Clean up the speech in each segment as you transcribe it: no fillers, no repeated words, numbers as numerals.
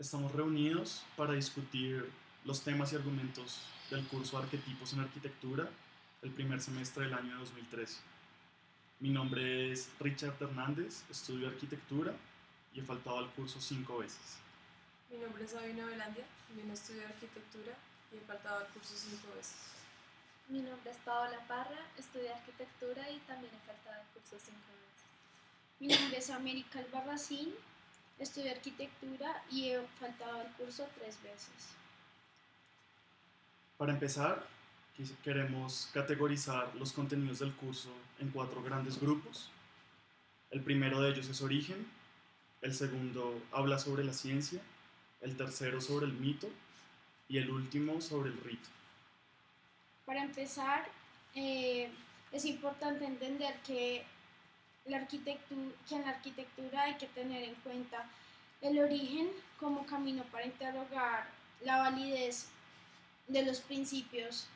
Estamos reunidos para discutir los temas y argumentos del curso Arquetipos en Arquitectura, el primer semestre del año 2013. Mi nombre es Richard Hernández, estudio arquitectura y he faltado al curso 5 veces. Mi nombre es Sabina Velandia, también estudio arquitectura y he faltado al curso 5 veces. Mi nombre es Paola Parra, estudio arquitectura y también he faltado al curso 5 veces. Mi nombre es América Albarracín, estudio arquitectura y he faltado al curso 3 veces. Para empezar, queremos categorizar los contenidos del curso en 4 grandes grupos. El primero de ellos es origen, el segundo habla sobre la ciencia, el tercero sobre el mito y el último sobre el rito. Para empezar, es importante entender que en la arquitectura hay que tener en cuenta el origen como camino para interrogar la validez de los principios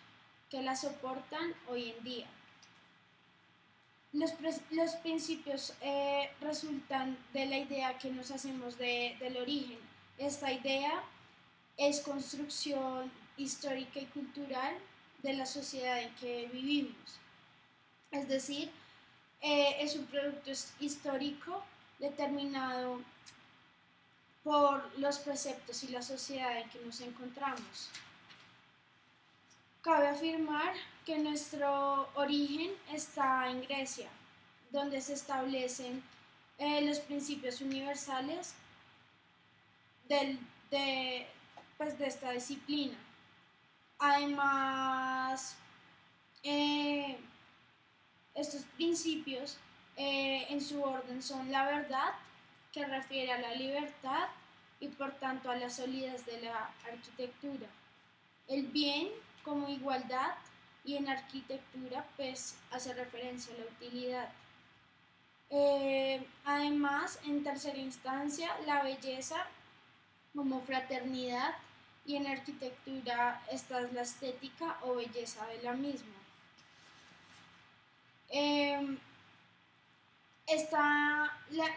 que la soportan hoy en día. Los principios resultan de la idea que nos hacemos del origen. Esta idea es construcción histórica y cultural de la sociedad en que vivimos. Es decir, es un producto histórico determinado por los preceptos y la sociedad en que nos encontramos. Cabe afirmar que nuestro origen está en Grecia, donde se establecen los principios universales de esta disciplina. Además, estos principios en su orden son la verdad, que refiere a la libertad y por tanto a la solidez de la arquitectura, el bien como igualdad, y en arquitectura pues hace referencia a la utilidad. Además, en tercera instancia, la belleza como fraternidad, y en arquitectura esta es la estética o belleza de la misma. La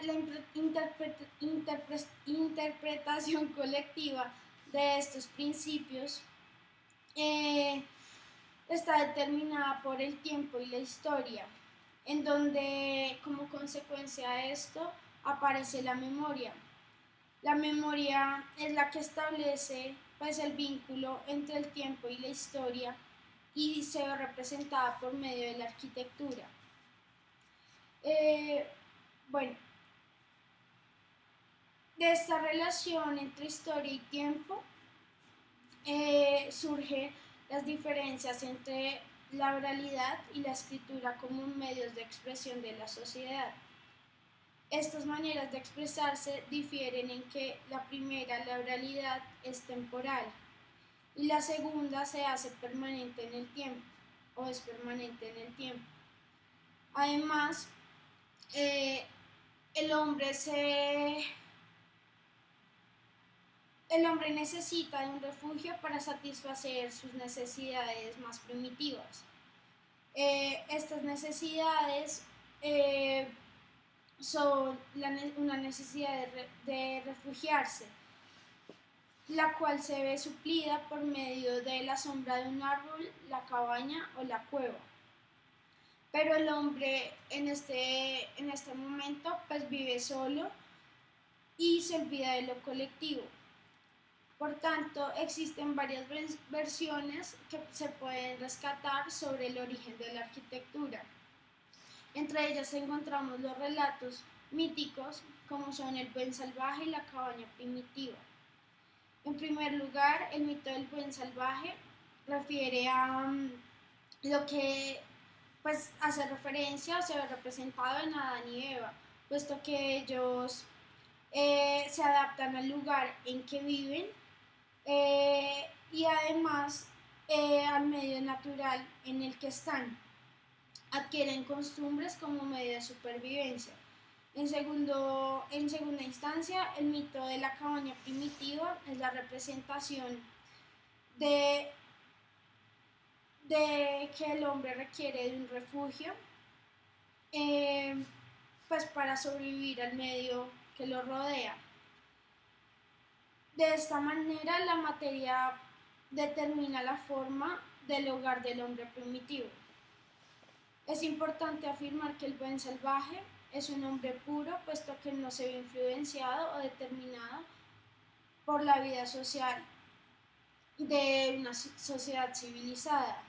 interpretación colectiva de estos principios está determinada por el tiempo y la historia, en donde como consecuencia de esto aparece la memoria. La memoria es la que establece pues, el vínculo entre el tiempo y la historia y se ve representada por medio de la arquitectura. Bueno, de esta relación entre historia y tiempo surgen las diferencias entre la oralidad y la escritura como medios de expresión de la sociedad. Estas maneras de expresarse difieren en que la primera, la oralidad, es temporal y la segunda se hace permanente en el tiempo o es permanente en el tiempo. Además, el hombre necesita de un refugio para satisfacer sus necesidades más primitivas. Estas necesidades son una necesidad de refugiarse, la cual se ve suplida por medio de la sombra de un árbol, la cabaña o la cueva. Pero el hombre en este momento pues vive solo y se olvida de lo colectivo. Por tanto, existen varias versiones que se pueden rescatar sobre el origen de la arquitectura. Entre ellas encontramos los relatos míticos, como son el buen salvaje y la cabaña primitiva. En primer lugar, el mito del buen salvaje refiere a lo que pues, hace referencia o se ve representado en Adán y Eva, puesto que ellos se adaptan al lugar en que viven y además al medio natural en el que están. Adquieren costumbres como medio de supervivencia. En segunda instancia, el mito de la cabaña primitiva es la representación de que el hombre requiere de un refugio pues para sobrevivir al medio que lo rodea. De esta manera, la materia determina la forma del hogar del hombre primitivo. Es importante afirmar que el buen salvaje es un hombre puro, puesto que no se ve influenciado o determinado por la vida social de una sociedad civilizada.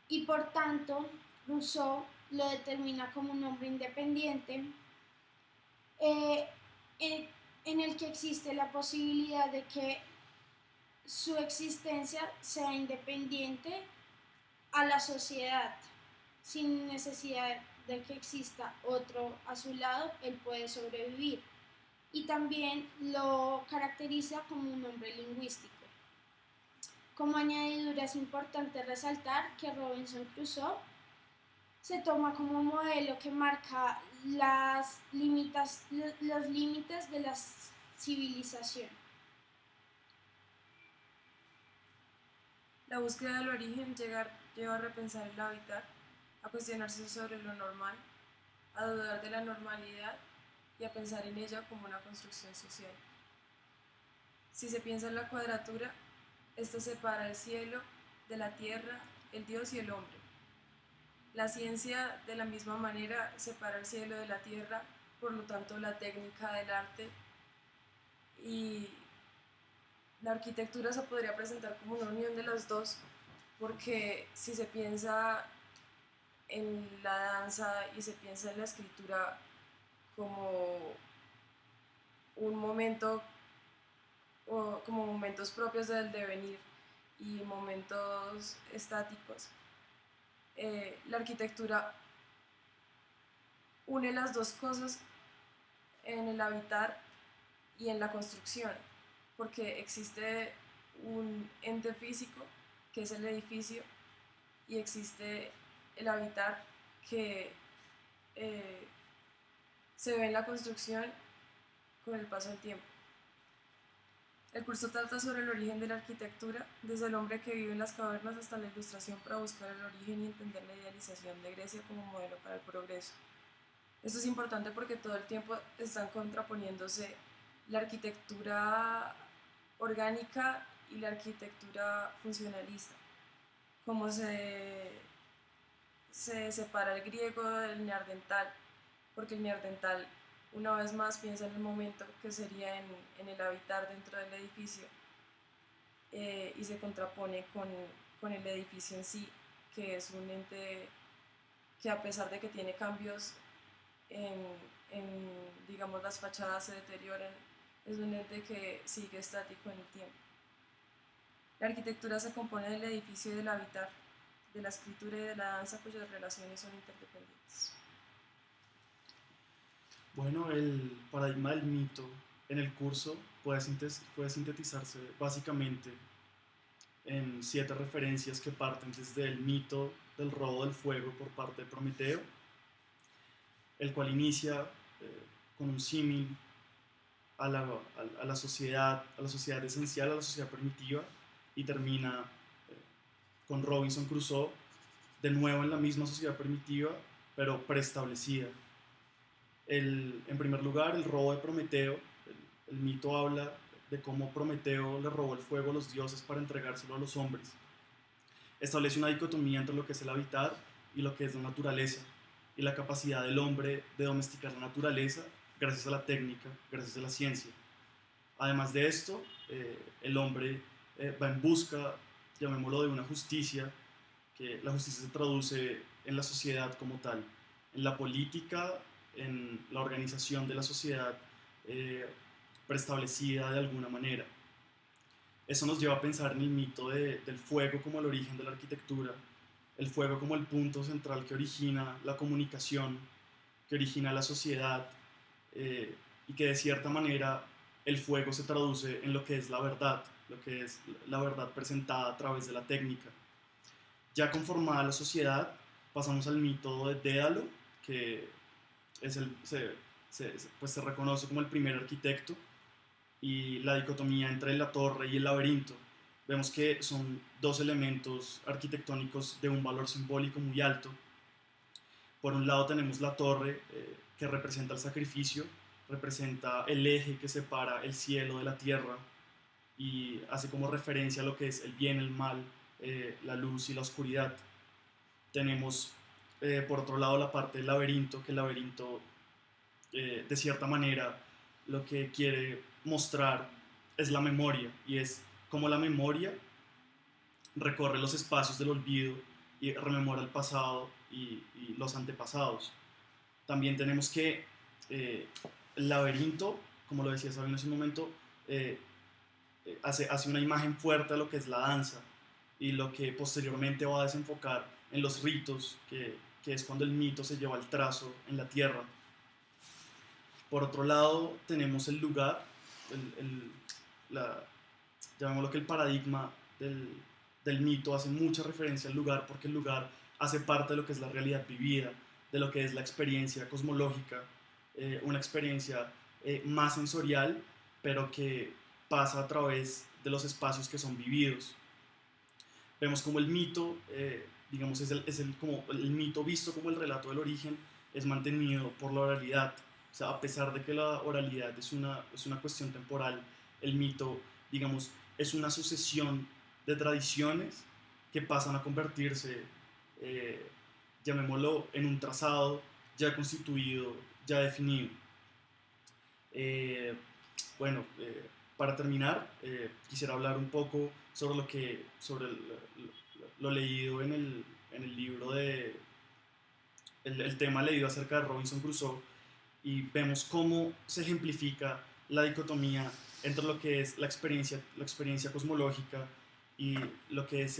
Y por tanto, Rousseau lo determina como un hombre independiente, eh, en el que existe la posibilidad de que su existencia sea independiente a la sociedad, sin necesidad de que exista otro a su lado, él puede sobrevivir. Y también lo caracteriza como un hombre lingüístico. Como añadidura es importante resaltar que Robinson Crusoe se toma como modelo que marca los límites de la civilización. La búsqueda del origen lleva a repensar el hábitat, a cuestionarse sobre lo normal, a dudar de la normalidad y a pensar en ella como una construcción social. Si se piensa en la cuadratura, esta separa el cielo de la tierra, el Dios y el hombre. La ciencia, de la misma manera, separa el cielo de la tierra, por lo tanto la técnica del arte, y la arquitectura se podría presentar como una unión de las dos, porque si se piensa en la danza y se piensa en la escritura como un momento, o como momentos propios del devenir y momentos estáticos, la arquitectura une las dos cosas en el habitar y en la construcción, porque existe un ente físico que es el edificio y existe el habitar que se ve en la construcción con el paso del tiempo. El curso trata sobre el origen de la arquitectura, desde el hombre que vive en las cavernas hasta la ilustración, para buscar el origen y entender la idealización de Grecia como modelo para el progreso. Esto es importante porque todo el tiempo están contraponiéndose la arquitectura orgánica y la arquitectura funcionalista, como se separa el griego del neandertal, porque el neandertal una vez más piensa en el momento que sería en el habitar dentro del edificio, y se contrapone con el edificio en sí, que es un ente que, a pesar de que tiene cambios digamos, las fachadas se deterioran, es un ente que sigue estático en el tiempo. La arquitectura se compone del edificio y del habitar, de la escritura y de la danza, cuyas relaciones son interdependientes. Bueno, el paradigma del mito en el curso puede sintetizarse básicamente en 7 referencias que parten desde el mito del robo del fuego por parte de Prometeo, el cual inicia con un símil a la sociedad esencial, a la sociedad primitiva, y termina con Robinson Crusoe de nuevo en la misma sociedad primitiva, pero preestablecida. En primer lugar, el robo de Prometeo. El mito habla de cómo Prometeo le robó el fuego a los dioses para entregárselo a los hombres. Establece una dicotomía entre lo que es el habitar y lo que es la naturaleza, y la capacidad del hombre de domesticar la naturaleza gracias a la técnica, gracias a la ciencia. Además de esto, el hombre va en busca, llamémoslo, de una justicia, que la justicia se traduce en la sociedad como tal, en la política, en la organización de la sociedad preestablecida de alguna manera. Eso nos lleva a pensar en el mito del fuego como el origen de la arquitectura, el fuego como el punto central que origina la comunicación, que origina la sociedad, y que de cierta manera el fuego se traduce en lo que es la verdad, lo que es la verdad presentada a través de la técnica. Ya conformada la sociedad, pasamos al mito de Dédalo, que es se reconoce como el primer arquitecto, y la dicotomía entre la torre y el laberinto. Vemos que son 2 elementos arquitectónicos de un valor simbólico muy alto. Por un lado tenemos la torre, que representa el sacrificio, representa el eje que separa el cielo de la tierra, y hace como referencia a lo que es el bien, el mal, la luz y la oscuridad. Tenemos por otro lado la parte del laberinto, que el laberinto de cierta manera lo que quiere mostrar es la memoria, y es como la memoria recorre los espacios del olvido y rememora el pasado y los antepasados. También tenemos que eh, el laberinto, como lo decía Sabino hace un momento, eh, hace una imagen fuerte a lo que es la danza y lo que posteriormente va a desenfocar en los ritos, que es cuando el mito se lleva el trazo en la tierra. Por otro lado, tenemos el lugar, llamémoslo que el paradigma del mito hace mucha referencia al lugar, porque el lugar hace parte de lo que es la realidad vivida, de lo que es la experiencia cosmológica, una experiencia más sensorial, pero que pasa a través de los espacios que son vividos. Vemos como el mito, digamos, como el mito visto como el relato del origen, es mantenido por la oralidad. O sea, a pesar de que la oralidad es una cuestión temporal, el mito, digamos, es una sucesión de tradiciones que pasan a convertirse, eh, llamémoslo, en un trazado ya constituido, ya definido. Eh, bueno, para terminar, quisiera hablar un poco sobre lo leído en el libro el tema leído acerca de Robinson Crusoe, y vemos cómo se ejemplifica la dicotomía entre lo que es la experiencia cosmológica y lo que es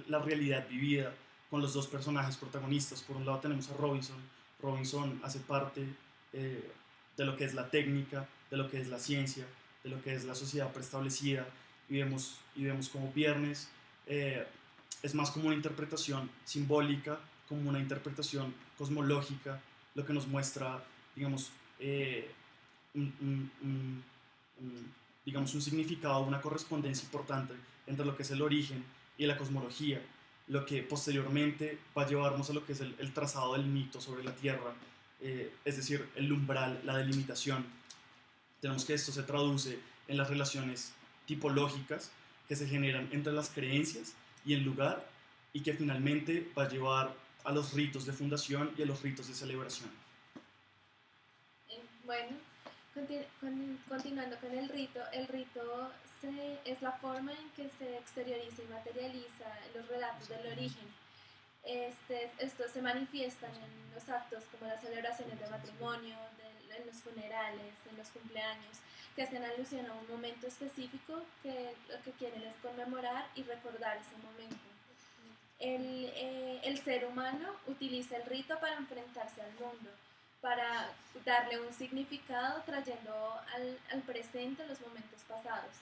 la realidad vivida con los dos personajes protagonistas. Por un lado tenemos a Robinson. Robinson hace parte eh, de lo que es la técnica, de lo que es la ciencia, de lo que es la sociedad preestablecida, y vemos como Viernes es más como una interpretación simbólica, como una interpretación cosmológica, lo que nos muestra, digamos, un, un- un- digamos, un significado, una correspondencia importante entre lo que es el origen y la cosmología, lo que posteriormente va a llevarnos a lo que es el trazado del mito sobre la Tierra, es decir, el umbral, la delimitación. Tenemos que esto se traduce en las relaciones tipológicas que se generan entre las creencias y el lugar, y que finalmente va a llevar a los ritos de fundación y a los ritos de celebración. Bueno, continuando con el rito es la forma en que se exterioriza y materializa los relatos del origen. Estos se manifiestan en los actos como las celebraciones de matrimonio, en los funerales, en los cumpleaños, que hacen alusión a un momento específico que lo que quieren es conmemorar y recordar ese momento. El ser humano utiliza el rito para enfrentarse al mundo, para darle un significado trayendo al presente los momentos pasados.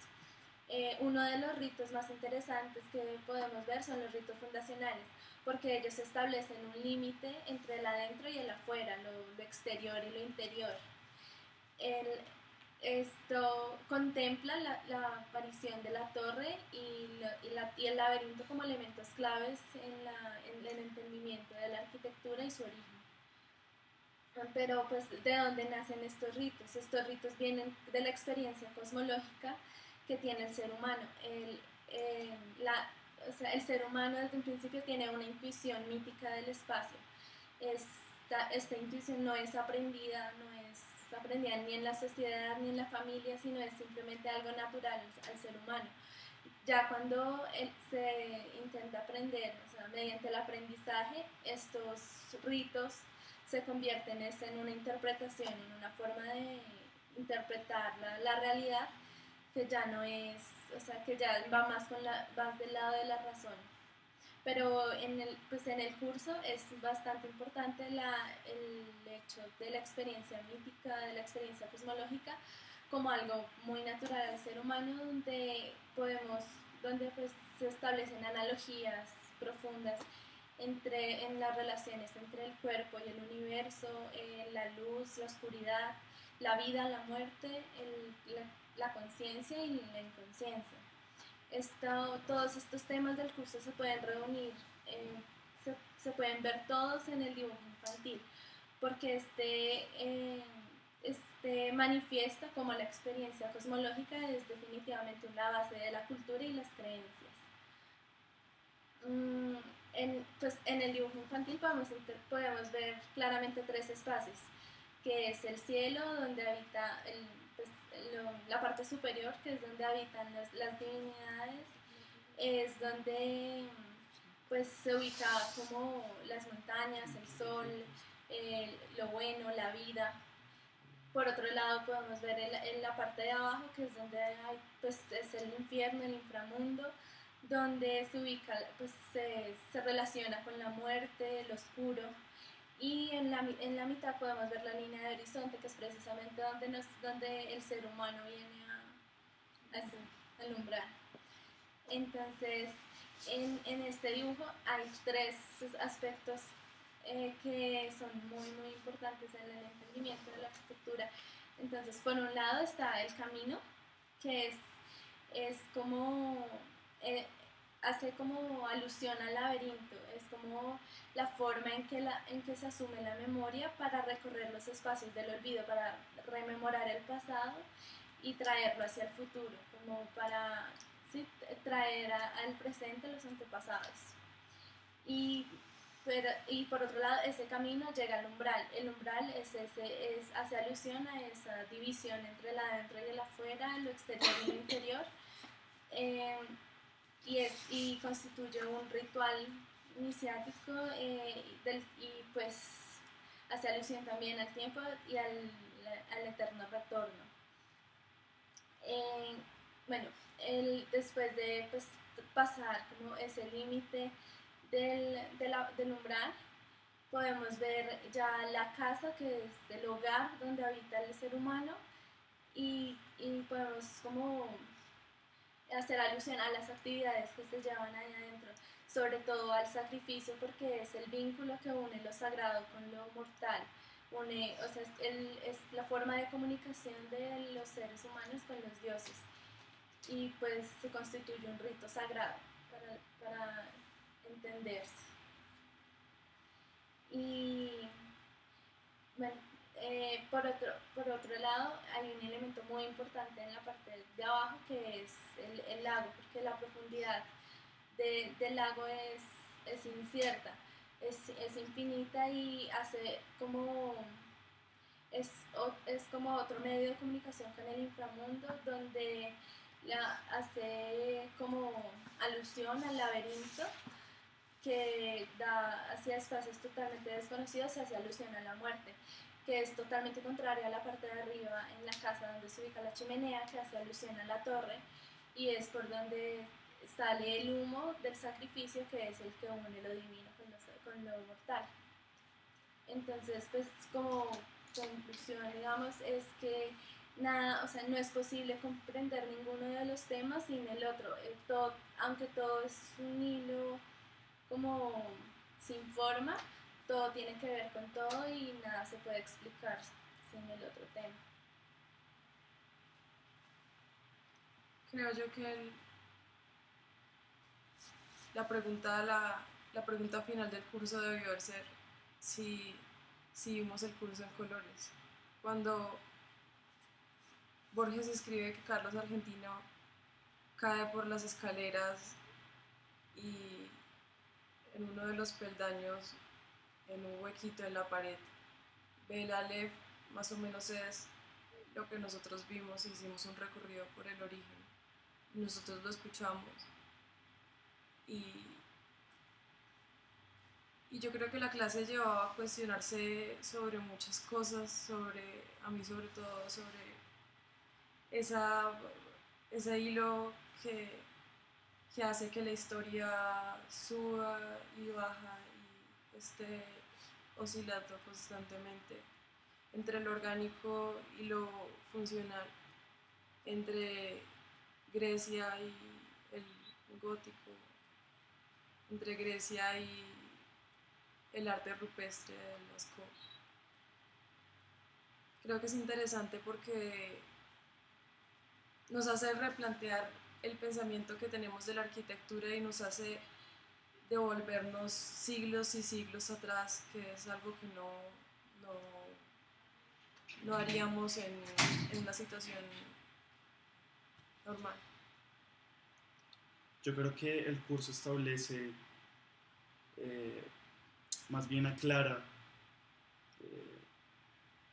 Uno de los ritos más interesantes que podemos ver son los ritos fundacionales, porque ellos establecen un límite entre el adentro y el afuera, lo exterior y lo interior. El, Esto contempla la aparición de la torre y el laberinto como elementos claves en el entendimiento de la arquitectura y su origen. Pero pues, ¿de dónde nacen estos ritos? Estos ritos vienen de la experiencia cosmológica que tiene el ser humano. O sea, el ser humano desde un principio tiene una intuición mítica del espacio. Esta intuición no es aprendida, ni en la sociedad ni en la familia, sino es simplemente algo natural al ser humano. Ya cuando se intenta aprender, o sea, mediante el aprendizaje, estos ritos se convierten en una interpretación, en una forma de interpretar la realidad que ya no es, o sea, que ya va más del lado de la razón. Pero pues en el curso es bastante importante el hecho de la experiencia mítica, de la experiencia cosmológica, como algo muy natural al ser humano, donde pues se establecen analogías profundas en las relaciones entre el cuerpo y el universo, la luz, la oscuridad, la vida, la muerte, la conciencia y la inconsciencia. Todos estos temas del curso se pueden reunir, se pueden ver todos en el dibujo infantil, porque manifiesta como la experiencia cosmológica es definitivamente la base de la cultura y las creencias. Pues en el dibujo infantil podemos ver claramente tres espacios, que es el cielo, donde habita la parte superior, que es donde habitan las divinidades, es donde pues se ubica como las montañas, el sol, lo bueno, la vida. Por otro lado podemos ver en la parte de abajo, que es donde hay, pues, es el infierno, el inframundo, donde se ubica, pues se relaciona con la muerte, lo oscuro. Y en la mitad podemos ver la línea de horizonte, que es precisamente donde el ser humano viene a alumbrar. Entonces, en este dibujo hay tres aspectos que son muy, muy importantes en el entendimiento de la arquitectura. Entonces, por un lado está el camino, que es como, hace como alusión al laberinto, es como la forma en que se asume la memoria para recorrer los espacios del olvido, para rememorar el pasado y traerlo hacia el futuro, como para traer al presente los antepasados. Y por otro lado, ese camino llega al umbral. El umbral hace alusión a esa división entre el adentro y el afuera, lo exterior y lo interior, y constituye un ritual iniciático, y pues hace alusión también al tiempo y al eterno retorno. Bueno, después de pues, pasar como ese límite del umbral, podemos ver ya la casa, que es el hogar donde habita el ser humano, y podemos como hacer alusión a las actividades que se llevan ahí adentro, sobre todo al sacrificio, porque es el vínculo que une lo sagrado con lo mortal, o sea, es la forma de comunicación de los seres humanos con los dioses, y pues se constituye un rito sagrado para entenderse. Y bueno, por otro lado, hay un elemento muy importante en la parte de abajo, que es el lago, porque la profundidad del lago es incierta, es infinita, y es como otro medio de comunicación con el inframundo, donde hace como alusión al laberinto, que da hacia espacios totalmente desconocidos, hacia alusión a la muerte, que es totalmente contraria a la parte de arriba en la casa donde se ubica la chimenea, que hace alusión a la torre, y es por donde sale el humo del sacrificio, que es el que une lo divino con lo mortal. Entonces, pues como conclusión, digamos, es que nada, o sea, no es posible comprender ninguno de los temas sin el otro. Aunque todo es un hilo como sin forma, todo tiene que ver con todo y nada se puede explicar sin el otro tema. Creo yo que la pregunta final del curso debió ser si vimos el curso en colores. Cuando Borges escribe que Carlos Argentino cae por las escaleras y en uno de los peldaños, en un huequito en la pared, ve el Aleph, más o menos es lo que nosotros vimos. Hicimos un recorrido por el origen, nosotros lo escuchamos, y yo creo que la clase llevaba a cuestionarse sobre muchas cosas, a mí sobre todo, sobre ese hilo que hace que la historia suba y baja y esté oscilando constantemente entre lo orgánico y lo funcional, entre Grecia y el gótico, entre Grecia y el arte rupestre de Lascaux. Creo que es interesante porque nos hace replantear el pensamiento que tenemos de la arquitectura y nos hace devolvernos siglos y siglos atrás, que es algo que no haríamos en una situación normal. Yo creo que el curso establece, más bien aclara,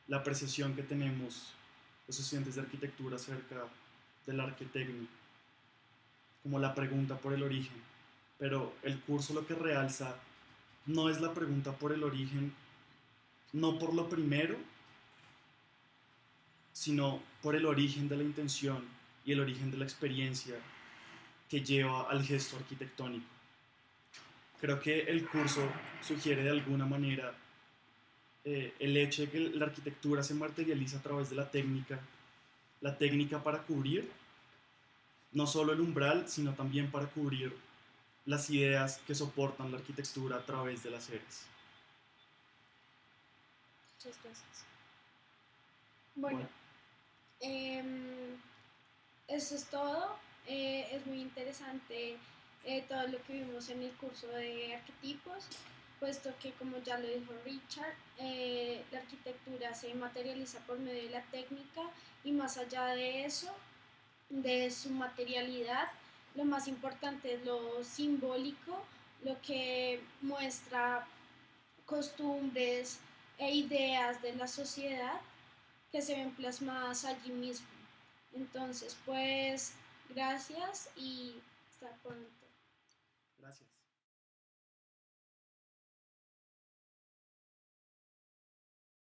la apreciación que tenemos los estudiantes de arquitectura acerca del arquitecto, como la pregunta por el origen. Pero el curso lo que realza no es la pregunta por el origen, no por lo primero, sino por el origen de la intención y el origen de la experiencia que lleva al gesto arquitectónico. Creo que el curso sugiere de alguna manera el hecho de que la arquitectura se materializa a través de la técnica para cubrir no solo el umbral, sino también para cubrir las ideas que soportan la arquitectura a través de las eras. Muchas gracias. Bueno, eso es todo. Es muy interesante todo lo que vimos en el curso de arquetipos, puesto que, como ya lo dijo Richard, la arquitectura se materializa por medio de la técnica y más allá de eso, de su materialidad, lo más importante es lo simbólico, lo que muestra costumbres e ideas de la sociedad que se ven plasmadas allí mismo. Entonces, pues, gracias y hasta pronto. Gracias.